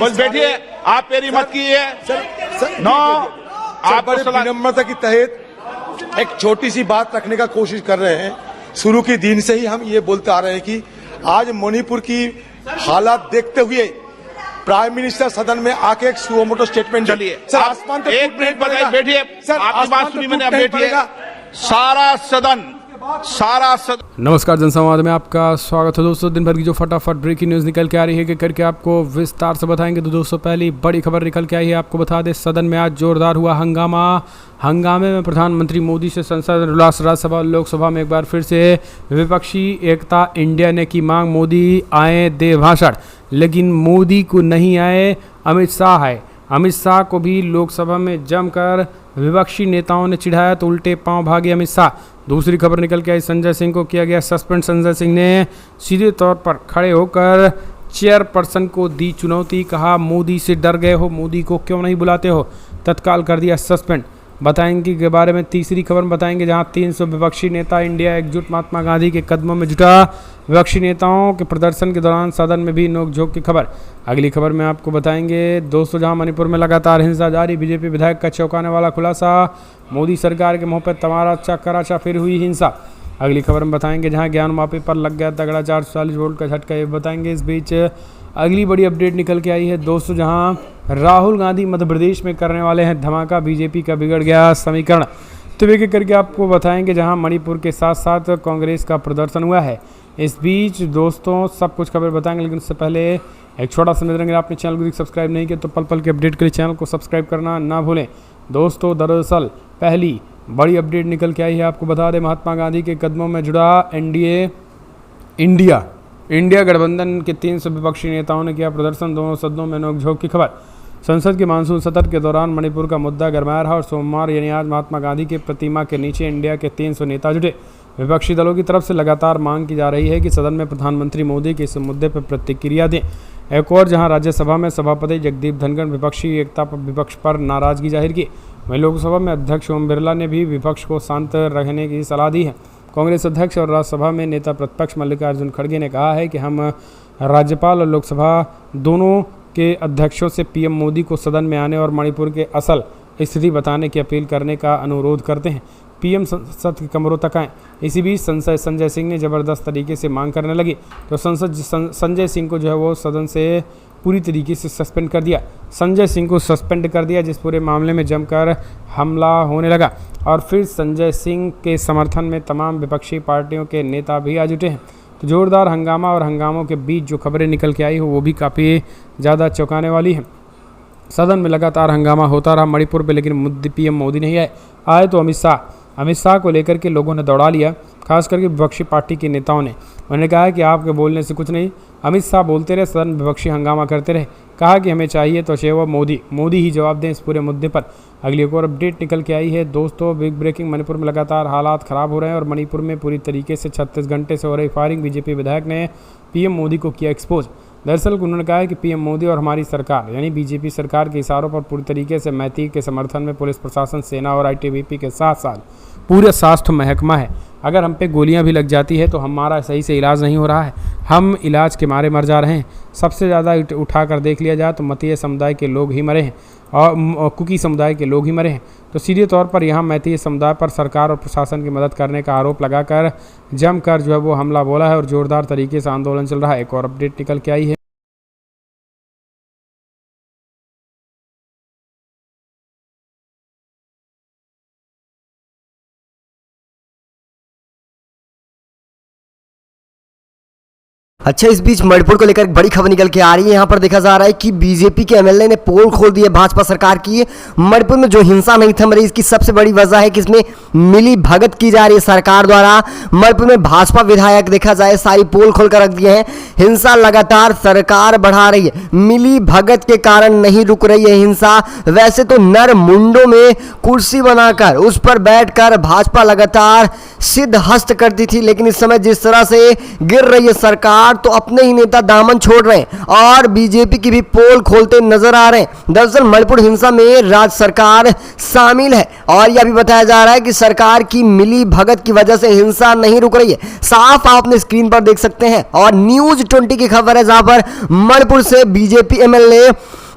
बस बैठिए, आप मेरी मत कीजिए। नो, आप बड़े विनम्रता की तहत एक छोटी सी बात रखने का कोशिश कर रहे हैं। शुरू के दिन से ही हम ये बोलते आ रहे हैं कि आज मणिपुर की हालात देखते हुए प्राइम मिनिस्टर सदन में आके एक सुमोटो स्टेटमेंट चलिए सर, आसमान तो एक मिनट बताइए, बैठिए सर, आपकी बात सुनी मैंने, अब बैठिए। सारा सदन नमस्कार, जनसंवाद में आपका स्वागत है दोस्तों। दिन भर की जो फटाफट ब्रेकिंग न्यूज़ निकल के आ रही है कि करके आपको विस्तार से बताएंगे। तो दोस्तों पहली बड़ी खबर निकल के आई है, आपको बता दें सदन में आज जोरदार हुआ हंगामा। हंगामे में प्रधानमंत्री मोदी से संसद, राज्यसभा, लोकसभा में एक बार फिर से विपक्षी एकता इंडिया ने की मांग। मोदी आए दे भाषण, लेकिन मोदी को नहीं आए अमित शाह आए। अमित शाह को भी लोकसभा में जमकर विपक्षी नेताओं ने चिढ़ाया तो उल्टे पांव भागे अमित शाह। दूसरी खबर निकल के आई, संजय सिंह को किया गया सस्पेंड। संजय सिंह ने सीधे तौर पर खड़े होकर चेयरपर्सन को दी चुनौती, कहा मोदी से डर गए हो, मोदी को क्यों नहीं बुलाते हो, तत्काल कर दिया सस्पेंड। बताएंगे के बारे में तीसरी खबर बताएंगे, जहां 300 विपक्षी नेता इंडिया एकजुट महात्मा गांधी के कदमों में जुटा। विपक्षी नेताओं के प्रदर्शन के दौरान सदन में भी नोकझोंक की खबर। अगली खबर में आपको बताएंगे दोस्तों, जहां मणिपुर में लगातार हिंसा जारी, बीजेपी विधायक का चौंकाने वाला खुलासा, मोदी सरकार के मुंह पर तमारा चक्कराचा, फिर हुई हिंसा। अगली खबर में बताएंगे, जहां ज्ञान माफी पर लग गया तगड़ा 440 वोल्ट का झटका, ये बताएंगे। इस बीच अगली बड़ी अपडेट निकल के आई है दोस्तों, जहां राहुल गांधी मध्य प्रदेश में करने वाले हैं धमाका, बीजेपी का बिगड़ गया समीकरण। तो एक एक करके आपको बताएंगे, जहां मणिपुर के साथ साथ कांग्रेस का प्रदर्शन हुआ है। इस बीच दोस्तों सब कुछ खबर बताएंगे, लेकिन उससे पहले एक छोटा सा निवेदन, अगर आपने चैनल को सब्सक्राइब नहीं किया तो पल पल के अपडेट के लिए चैनल को सब्सक्राइब करना ना भूलें। दोस्तों दरअसल पहली बड़ी अपडेट निकल के आई है, आपको बता दें महात्मा गांधी के कदमों में जुड़ा इंडिया गठबंधन के 300 विपक्षी नेताओं ने किया प्रदर्शन, दोनों सदनों में नोकझोंक की खबर। संसद के मानसून सत्र के दौरान मणिपुर का मुद्दा गरमाया रहा और सोमवार यानी आज महात्मा गांधी की प्रतिमा के नीचे इंडिया के 300 नेता जुटे। विपक्षी दलों की तरफ से लगातार मांग की जा रही है कि सदन में प्रधानमंत्री मोदी के इस मुद्दे पर प्रतिक्रिया दें। एक और जहां राज्यसभा में सभापति जगदीप धनखड़ विपक्षी एकता पर विपक्ष पर नाराजगी जाहिर की, वहीं लोकसभा में अध्यक्ष ओम बिरला ने भी विपक्ष को शांत रहने की सलाह दी है। कांग्रेस अध्यक्ष और राज्यसभा में नेता प्रतिपक्ष मल्लिकार्जुन खड़गे ने कहा है कि हम राज्यपाल और लोकसभा दोनों के अध्यक्षों से पीएम मोदी को सदन में आने और मणिपुर के असल स्थिति बताने की अपील करने का अनुरोध करते हैं। पीएम संसद के कमरों तक आए। इसी बीच संजय सिंह ने ज़बरदस्त तरीके से मांग करने लगी तो संजय सिंह को जो है वो सदन से पूरी तरीके से सस्पेंड कर दिया। संजय सिंह को सस्पेंड कर दिया, जिस पूरे मामले में जमकर हमला होने लगा और फिर संजय सिंह के समर्थन में तमाम विपक्षी पार्टियों के नेता भी आ जुटे हैं। तो जोरदार हंगामा और हंगामों के बीच जो खबरें निकल के आई हो वो भी काफ़ी ज़्यादा चौंकाने वाली हैं। सदन में लगातार हंगामा होता रहा मणिपुर पे, लेकिन पीएम मोदी नहीं आए तो अमित शाह को लेकर के लोगों ने दौड़ा लिया, खास करके विपक्षी पार्टी के नेताओं ने। उन्होंने कहा कि आपके बोलने से कुछ नहीं, अमित शाह बोलते रहे, सदन विपक्षी हंगामा करते रहे, कहा कि हमें चाहिए तो चाहिए मोदी ही जवाब दें इस पूरे मुद्दे पर। अगली एक और अपडेट निकल के आई है दोस्तों, बिग ब्रेकिंग, मणिपुर में लगातार हालात ख़राब हो रहे हैं और मणिपुर में पूरी तरीके से 36 घंटे से हो रही फायरिंग। बीजेपी विधायक ने पीएम मोदी को किया एक्सपोज। दरअसल उन्होंने कहा है कि पीएम मोदी और हमारी सरकार यानी बीजेपी सरकार के इशारों पर पूरी तरीके से मैती के समर्थन में पुलिस प्रशासन, सेना और आईटीबीपी के साथ साथ पूरे स्वास्थ्य महकमा है। अगर हम पे गोलियां भी लग जाती है तो हमारा सही से इलाज नहीं हो रहा है, हम इलाज के मारे मर जा रहे हैं। सबसे ज़्यादा उठाकर देख लिया जाए तो मतीय समुदाय के लोग ही मरे हैं और कुकी समुदाय के लोग ही मरे हैं। तो सीधे तौर पर यहाँ मैती समुदाय पर सरकार और प्रशासन की मदद करने का आरोप लगाकर जमकर जो है वो हमला बोला है और ज़ोरदार तरीके से आंदोलन चल रहा है। एक और अपडेट निकल के आई है। अच्छा, इस बीच मणिपुर को लेकर एक बड़ी खबर निकल के आ रही है। यहाँ पर देखा जा रहा है कि बीजेपी के एमएलए ने पोल खोल दी है भाजपा सरकार की। मणिपुर में जो हिंसा नहीं थम रही, इसकी सबसे बड़ी वजह है कि इसमें मिली भगत की जा रही है सरकार द्वारा। मणिपुर में भाजपा विधायक देखा जाए सारी पोल खोल कर रख दिए हैं। हिंसा लगातार सरकार बढ़ा रही है, मिली भगत के कारण नहीं रुक रही है हिंसा। वैसे तो नर मुंडों में कुर्सी बनाकर उस पर बैठकर भाजपा लगातार सिद्ध हस्त करती थी, लेकिन इस समय जिस तरह से गिर रही है सरकार, सरकार तो अपने ही नेता दामन छोड़ रहे हैं और बीजेपी की भी पोल खोलते नजर आ रहे हैं। दरअसल मणिपुर हिंसा में राज्य सरकार शामिल है और यह भी बताया जा रहा है कि सरकार की मिली भगत की वजह से हिंसा नहीं रुक रही है। साफ आप अपने स्क्रीन पर देख सकते हैं और न्यूज 20 की खबर है, जहां पर मणिपुर से बीजेपी एमएलए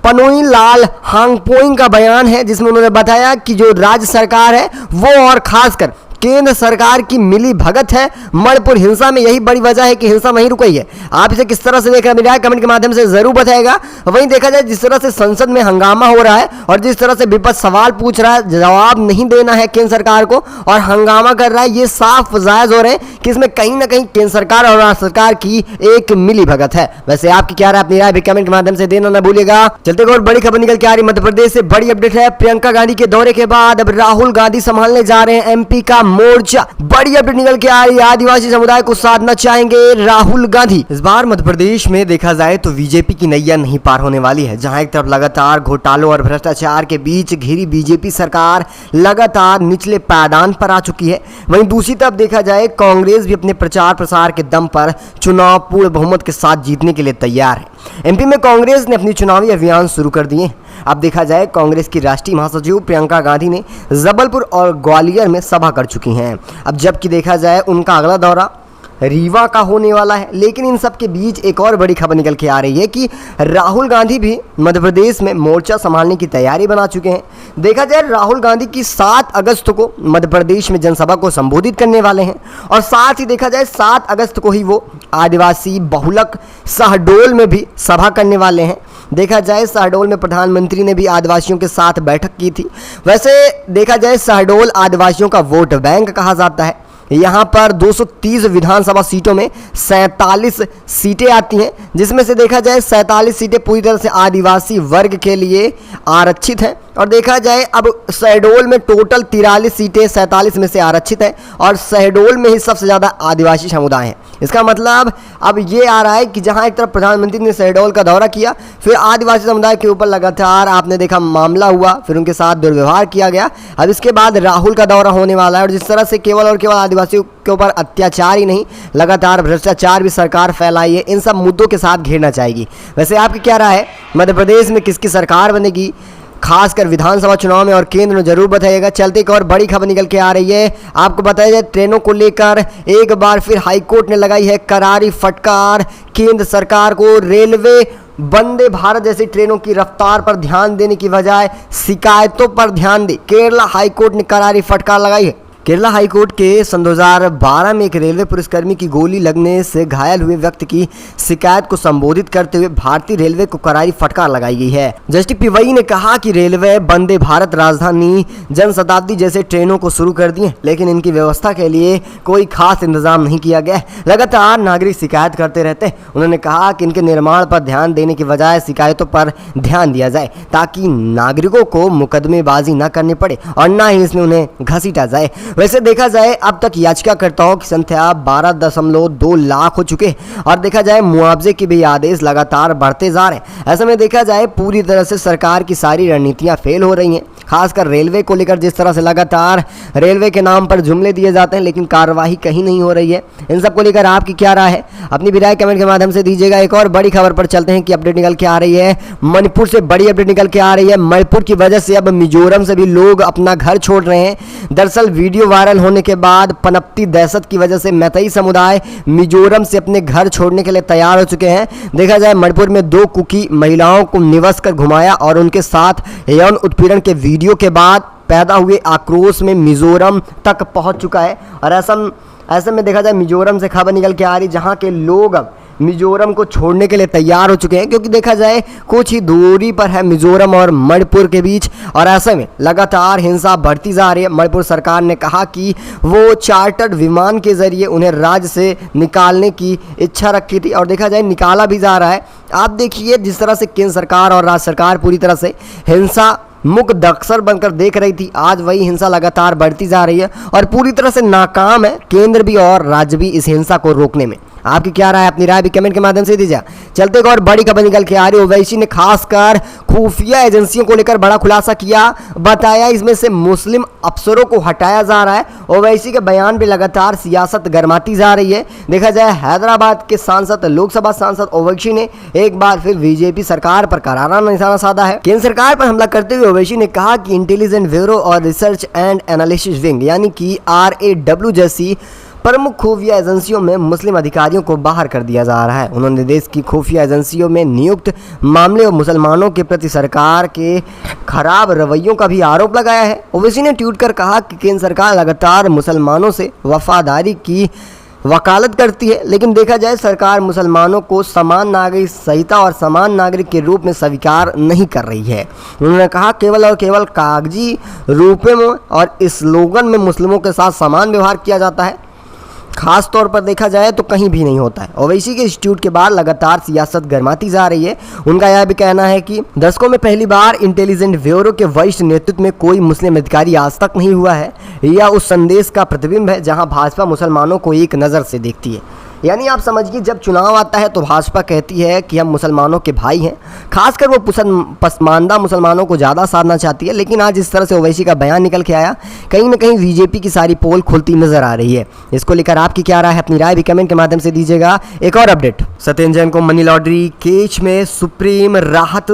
पनोई लाल हांगपोइंग का बयान है, जिसमें उन्होंने बताया कि जो राज्य सरकार है वो और खासकर केंद्र सरकार की मिली भगत है मणिपुर हिंसा में, यही बड़ी वजह है कि हिंसा नहीं रुक रही है। आप इसे किस तरह से देख रहे हैं कमेंट के माध्यम से जरूर बताएगा। वहीं देखा जाए जिस तरह से संसद में हंगामा हो रहा है और जिस तरह से विपक्ष सवाल पूछ रहा है, जवाब नहीं देना है केंद्र सरकार को और हंगामा कर रहा है, ये साफ जायज हो रहे हैं कि इसमें कहीं ना कहीं केंद्र सरकार और राज्य सरकार की एक मिली भगत है। वैसे आपकी क्या राय, अपनी राय भी कमेंट के माध्यम से देना ना भूलिएगा। चलते और बड़ी खबर निकल के आ रही मध्य प्रदेश से, बड़ी अपडेट है। प्रियंका गांधी के दौरे के बाद अब राहुल गांधी संभालने जा रहे हैं एमपी का मोर्चा। बड़ी अपडेट निकल के आ रही है, आदिवासी समुदाय को साधना चाहेंगे राहुल गांधी। इस बार मध्य प्रदेश में देखा जाए तो बीजेपी की नैया नहीं पार होने वाली है, जहां एक तरफ लगातार घोटालों और भ्रष्टाचार के बीच घिरी बीजेपी सरकार लगातार निचले पायदान पर आ चुकी है। वहीं दूसरी तरफ देखा जाए कांग्रेस भी अपने प्रचार प्रसार के दम पर चुनाव पूर्ण बहुमत के साथ जीतने के लिए तैयार है। एमपी में कांग्रेस ने अपनी चुनावी अभियान शुरू कर दिए। अब देखा जाए कांग्रेस की राष्ट्रीय महासचिव प्रियंका गांधी ने जबलपुर और ग्वालियर में सभा कर चुकी हैं। अब जबकि देखा जाए उनका अगला दौरा रीवा का होने वाला है। लेकिन इन सब के बीच एक और बड़ी खबर निकल के आ रही है कि राहुल गांधी भी मध्य प्रदेश में मोर्चा संभालने की तैयारी बना चुके हैं। देखा जाए राहुल गांधी की 7 अगस्त को मध्य प्रदेश में जनसभा को संबोधित करने वाले हैं और साथ ही देखा जाए 7 अगस्त को ही वो आदिवासी बहुलक शहडोल में भी सभा करने वाले हैं। देखा जाए शहडोल में प्रधानमंत्री ने भी आदिवासियों के साथ बैठक की थी। वैसे देखा जाए शहडोल आदिवासियों का वोट बैंक कहा जाता है। यहाँ पर 230 विधानसभा सीटों में 47 सीटें आती हैं, जिसमें से देखा जाए 47 सीटें पूरी तरह से आदिवासी वर्ग के लिए आरक्षित हैं। और देखा जाए अब शहडोल में टोटल 43 सीटें 47 में से आरक्षित हैं और शहडोल में ही सबसे ज़्यादा आदिवासी समुदाय हैं। इसका मतलब अब ये आ रहा है कि जहाँ एक तरफ प्रधानमंत्री ने शहडोल का दौरा किया, फिर आदिवासी समुदाय के ऊपर लगातार आपने देखा मामला हुआ, फिर उनके साथ दुर्व्यवहार किया गया। अब इसके बाद राहुल का दौरा होने वाला है और जिस तरह से केवल और केवल आदिवासियों के ऊपर अत्याचार ही नहीं, लगातार भ्रष्टाचार भी सरकार फैलाई है, इन सब मुद्दों के साथ घेरना चाहेगी। वैसे आपकी क्या राय है, मध्य प्रदेश में किसकी सरकार बनेगी, खासकर विधानसभा चुनाव में, और केंद्र में जरूर बताइएगा। चलते एक और बड़ी खबर निकल के आ रही है, आपको बताया जाए ट्रेनों को लेकर एक बार फिर हाईकोर्ट ने लगाई है करारी फटकार केंद्र सरकार को। रेलवे वंदे भारत जैसी ट्रेनों की रफ्तार पर ध्यान देने की बजाय शिकायतों पर ध्यान दे, केरला हाईकोर्ट ने करारी फटकार लगाई है। केरला हाईकोर्ट के सन 2012 में एक रेलवे पुलिसकर्मी की गोली लगने से घायल हुए व्यक्ति की शिकायत को संबोधित करते हुए भारतीय रेलवे को करारी फटकार लगाई गई है। जस्टिस पीवई ने कहा कि रेलवे वंदे भारत, राजधानी, जनशताब्दी जैसे ट्रेनों को शुरू कर दिए, लेकिन इनकी व्यवस्था के लिए कोई खास इंतजाम नहीं किया गया। लगातार नागरिक शिकायत करते रहते हैं। उन्होंने कहा कि इनके निर्माण पर ध्यान देने की बजाय शिकायतों पर ध्यान दिया जाए, ताकि नागरिकों को मुकदमेबाजी न करनी पड़े और न ही इसमें उन्हें घसीटा जाए। वैसे देखा जाए अब तक याचिकाकर्ताओं की संख्या 12.2 लाख हो चुके और देखा जाए मुआवजे के भी आदेश लगातार बढ़ते जा रहे हैं। ऐसे में देखा जाए पूरी तरह से सरकार की सारी रणनीतियां फेल हो रही हैं, खासकर रेलवे को लेकर। जिस तरह से लगातार रेलवे के नाम पर जुमले दिए जाते हैं लेकिन कार्रवाई कहीं नहीं हो रही है। इन सब को लेकर आपकी क्या राय है, अपनी भी राय कमेंट के माध्यम से दीजिएगा। एक और बड़ी खबर पर चलते हैं कि अपडेट निकल के आ रही है मणिपुर से, बड़ी अपडेट निकल के आ रही है। मणिपुर की वजह से अब मिजोरम से भी लोग अपना घर छोड़ रहे हैं। दरअसल वीडियो वायरल होने के बाद पनपती दहशत की वजह से मैतेई समुदाय मिजोरम से अपने घर छोड़ने के लिए तैयार हो चुके हैं। देखा जाए मणिपुर में 2 कुकी महिलाओं को निवस कर घुमाया और उनके साथ यौन उत्पीड़न के वीडियो के बाद पैदा हुए आक्रोश में मिजोरम तक पहुंच चुका है। और ऐसे में देखा जाए मिजोरम से खबर निकल के आ रही, जहां के लोग अब मिजोरम को छोड़ने के लिए तैयार हो चुके हैं, क्योंकि देखा जाए कुछ ही दूरी पर है मिजोरम और मणिपुर के बीच। और ऐसे में लगातार हिंसा बढ़ती जा रही है। मणिपुर सरकार ने कहा कि वो चार्टर्ड विमान के जरिए उन्हें राज्य से निकालने की इच्छा रखी थी और देखा जाए निकाला भी जा रहा है। आप देखिए जिस तरह से केंद्र सरकार और राज्य सरकार पूरी तरह से हिंसा मुक्त अक्सर बनकर देख रही थी, आज वही हिंसा लगातार बढ़ती जा रही है और पूरी तरह से नाकाम है केंद्र भी और राज्य भी इस हिंसा को रोकने में। आपकी क्या राय है? अपनी राय भी कमेंट के माध्यम से दीजिए। चलते एक और बड़ी खबर निकल के आ रही है। ओवैसी ने खासकर खुफिया एजेंसियों को लेकर बड़ा खुलासा किया, बताया इसमें से मुस्लिम अफसरों को हटाया जा रहा है। ओवैसी के बयान भी लगातार सियासत गरमाती जा रही है। देखा जाए हैदराबाद के सांसद, लोकसभा सांसद ओवैसी ने एक बार फिर बीजेपी सरकार पर करारा निशाना साधा है। केंद्र सरकार पर हमला करते हुए ओवैसी ने कहा कि इंटेलिजेंस ब्यूरो और रिसर्च एंड एनालिसिस विंग यानी कि RAW जैसी प्रमुख खुफिया एजेंसियों में मुस्लिम अधिकारियों को बाहर कर दिया जा रहा है। उन्होंने देश की खुफिया एजेंसियों में नियुक्त मामले और मुसलमानों के प्रति सरकार के खराब रवैयों का भी आरोप लगाया है। ओवैसी ने ट्वीट कर कहा कि केंद्र सरकार लगातार मुसलमानों से वफादारी की वकालत करती है, लेकिन देखा जाए सरकार मुसलमानों को समान नागरिक संहिता और समान नागरिक के रूप में स्वीकार नहीं कर रही है। उन्होंने कहा केवल और केवल कागजी रूप में और स्लोगन में मुस्लिमों के साथ समान व्यवहार किया जाता है, खास तौर पर देखा जाए तो कहीं भी नहीं होता है। ओवैसी के इंस्टीट्यूट के बाद लगातार सियासत गरमाती जा रही है। उनका यह भी कहना है कि दशकों में पहली बार इंटेलिजेंस ब्यूरो के वरिष्ठ नेतृत्व में कोई मुस्लिम अधिकारी आज तक नहीं हुआ है। यह उस संदेश का प्रतिबिंब है जहां भाजपा मुसलमानों को एक नज़र से देखती है। यानी आप समझिए, जब चुनाव आता है तो भाजपा कहती है कि हम मुसलमानों के भाई हैं, खासकर वो पसमानदा मुसलमानों को ज़्यादा साधना चाहती है। लेकिन आज इस तरह से ओवैसी का बयान निकल के आया, कहीं ना कहीं बीजेपी की सारी पोल खुलती नजर आ रही है। इसको लेकर आपकी क्या राय है? अपनी राय भी कमेंट के माध्यम से दीजिएगा। एक और अपडेट, सत्येंद्र जैन को मनी लॉन्ड्री केस में सुप्रीम राहत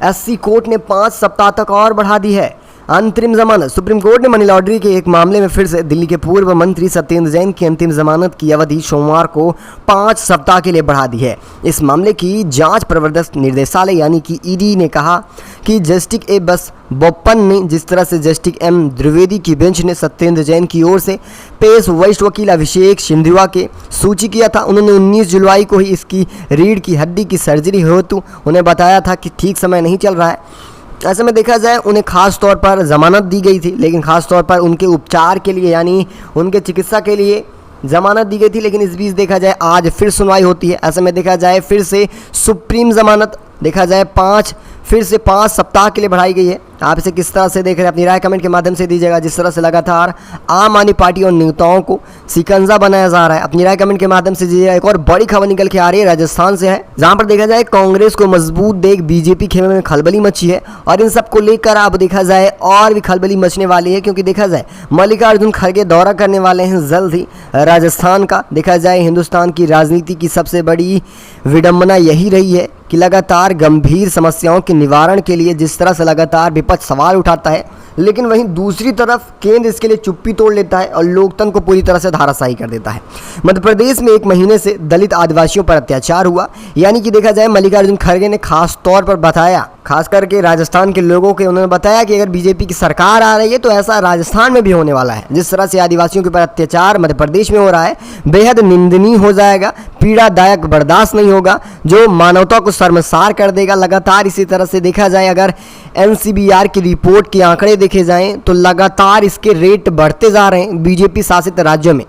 SC कोर्ट ने 5 सप्ताह तक और बढ़ा दी है। अंतरिम जमानत, सुप्रीम कोर्ट ने मनी लॉन्ड्रिंग के एक मामले में फिर से दिल्ली के पूर्व मंत्री सत्येंद्र जैन की अंतिम जमानत की अवधि सोमवार को 5 सप्ताह के लिए बढ़ा दी है। इस मामले की जांच प्रवर्तक निर्देशालय यानी कि ED ने कहा कि जस्टिस A बस बोपन ने जिस तरह से जस्टिस M द्विवेदी की बेंच ने सत्येंद्र जैन की ओर से पेश वरिष्ठ वकील अभिषेक सिंधुआ के सूची किया था, उन्होंने 19 जुलाई को ही इसकी रीढ़ की हड्डी की सर्जरी हेतु उन्हें बताया था कि ठीक समय नहीं चल रहा है। ऐसे में देखा जाए उन्हें खास तौर पर ज़मानत दी गई थी, लेकिन खास तौर पर उनके उपचार के लिए यानी उनके चिकित्सा के लिए ज़मानत दी गई थी। लेकिन इस बीच देखा जाए आज फिर सुनवाई होती है। ऐसे में देखा जाए फिर से सुप्रीम ज़मानत देखा जाए 5 सप्ताह के लिए बढ़ाई गई है। आप इसे किस तरह से देख रहे हैं? अपनी राय कमेंट के माध्यम से दीजिएगा। जिस तरह से लगातार आम आदमी पार्टी और नेताओं को शिकंजा बनाया जा रहा है, अपनी राय कमेंट के माध्यम से दीजिएगा। एक और बड़ी खबर निकल के आ रही है, राजस्थान से है, जहां पर देखा जाए कांग्रेस को मजबूत देख बीजेपी खेमे में खलबली मची है। और इन सबको लेकर अब देखा जाए और भी खलबली मचने वाली है, क्योंकि देखा जाए मल्लिकार्जुन खड़गे दौरा करने वाले हैं जल्द ही राजस्थान का। देखा जाए हिंदुस्तान की राजनीति की सबसे बड़ी विडंबना यही रही है कि लगातार गंभीर समस्याओं के निवारण के लिए जिस तरह से लगातार विपक्ष सवाल उठाता है, लेकिन वहीं दूसरी तरफ केंद्र इसके लिए चुप्पी तोड़ लेता है और लोकतंत्र को पूरी तरह से धाराशाही कर देता है। मध्य प्रदेश में 1 महीने से दलित आदिवासियों पर अत्याचार हुआ, यानी कि देखा जाए मल्लिकार्जुन खड़गे ने खास तौर पर बताया, खास करके राजस्थान के लोगों के, उन्होंने बताया कि अगर बीजेपी की सरकार आ रही है तो ऐसा राजस्थान में भी होने वाला है। जिस तरह से आदिवासियों के ऊपर अत्याचार मध्य प्रदेश में हो रहा है बेहद निंदनीय हो जाएगा, पीड़ादायक बर्दाश्त नहीं होगा, जो मानवता को शर्मसार कर देगा। लगातार इसी तरह से देखा जाए अगर NCBR की रिपोर्ट के आंकड़े देखे जाएं तो लगातार इसके रेट बढ़ते जा रहे हैं बीजेपी शासित राज्यों में।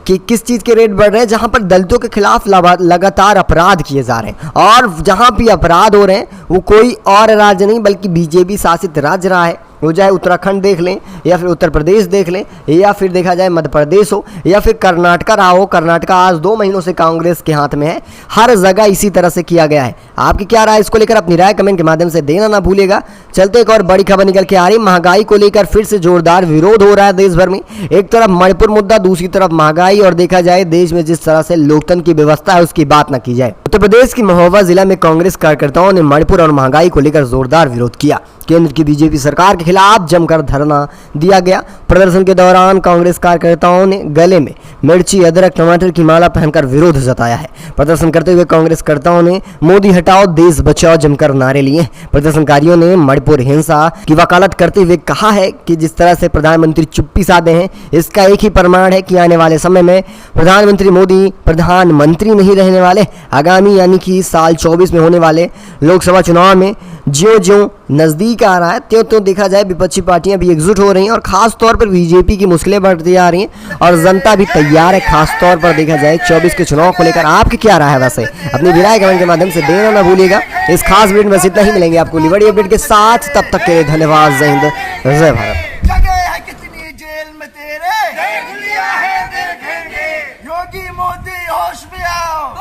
कि किस चीज़ के रेट बढ़ रहे हैं? जहां पर दलितों के खिलाफ लगातार अपराध किए जा रहे हैं, और जहां भी अपराध हो रहे हैं वो कोई और राज्य नहीं बल्कि बीजेपी शासित राज्य रहा है। वो चाहे उत्तराखंड देख लें या फिर उत्तर प्रदेश देख लें या फिर देखा जाए मध्य प्रदेश हो या फिर कर्नाटका रहा हो। कर्नाटका आज 2 महीनों से कांग्रेस के हाथ में है, हर जगह इसी तरह से किया गया है। आपकी क्या राय? इसको लेकर अपनी राय कमेंट के माध्यम से देना ना भूलिएगा। चलते एक और बड़ी खबर निकल के आ रही, महंगाई को लेकर फिर से जोरदार विरोध हो रहा है देश भर में। एक तरफ मणिपुर मुद्दा, दूसरी तरफ महंगाई, और देखा जाए देश में जिस तरह से लोकतंत्र की व्यवस्था है उसकी बात न की जाए। उत्तर प्रदेश की महोबा जिला में कांग्रेस कार्यकर्ताओं ने मणिपुर और महंगाई को लेकर जोरदार विरोध किया। केंद्र की बीजेपी सरकार के खिलाफ जमकर धरना दिया गया। प्रदर्शन के दौरान कांग्रेस कार्यकर्ताओं ने गले में मिर्ची, अदरक, टमाटर की माला पहनकर विरोध जताया है। प्रदर्शन करते हुए कांग्रेसकर्ताओं ने मोदी हटाओ, देश बचाओ जमकर नारे लिए। प्रदर्शनकारियों ने मणिपुर हिंसा की वकालत करते हुए कहा है कि जिस तरह से प्रधानमंत्री चुप्पी साधे हैं, इसका एक ही प्रमाण है कि आने वाले समय में प्रधानमंत्री मोदी प्रधानमंत्री नहीं रहने वाले। आगामी यानी कि साल 24 में होने वाले लोकसभा चुनाव में ज्यों-ज्यों नजदीक आ रहा है त्यों देखा जाए विपक्षी पार्टियां भी एकजुट हो रही हैं, और खास तौर पर बीजेपी की मुश्किलें बढ़ती जा रही हैं और जनता भी तैयार है। खास तौर पर देखा जाए 24 के चुनाव को लेकर आपकी क्या राय है? वैसे अपनी विराय कमेंट के माध्यम से देना ना भूलिएगा। इस खास वीडियो में बस इतना ही, मिलेंगे आपको बड़ी अपडेट के साथ। तब तक के लिए धन्यवाद। जय हिंद, जय भारत। जगह है कितनी जेल में तेरे, देख लिया है देखेंगे, योगी मोदी होश में आओ।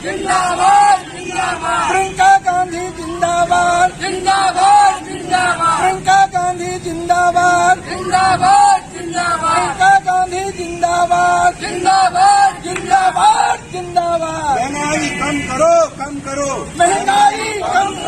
जिंदाबाद जिंदाबाद प्रियंका गांधी जिंदाबाद जिंदाबाद जिंदाबाद प्रियंका गांधी जिंदाबाद जिंदाबाद जिंदाबाद प्रियंका गांधी जिंदाबाद जिंदाबाद जिंदाबाद जिंदाबाद महंगाई कम करो महंगाई कम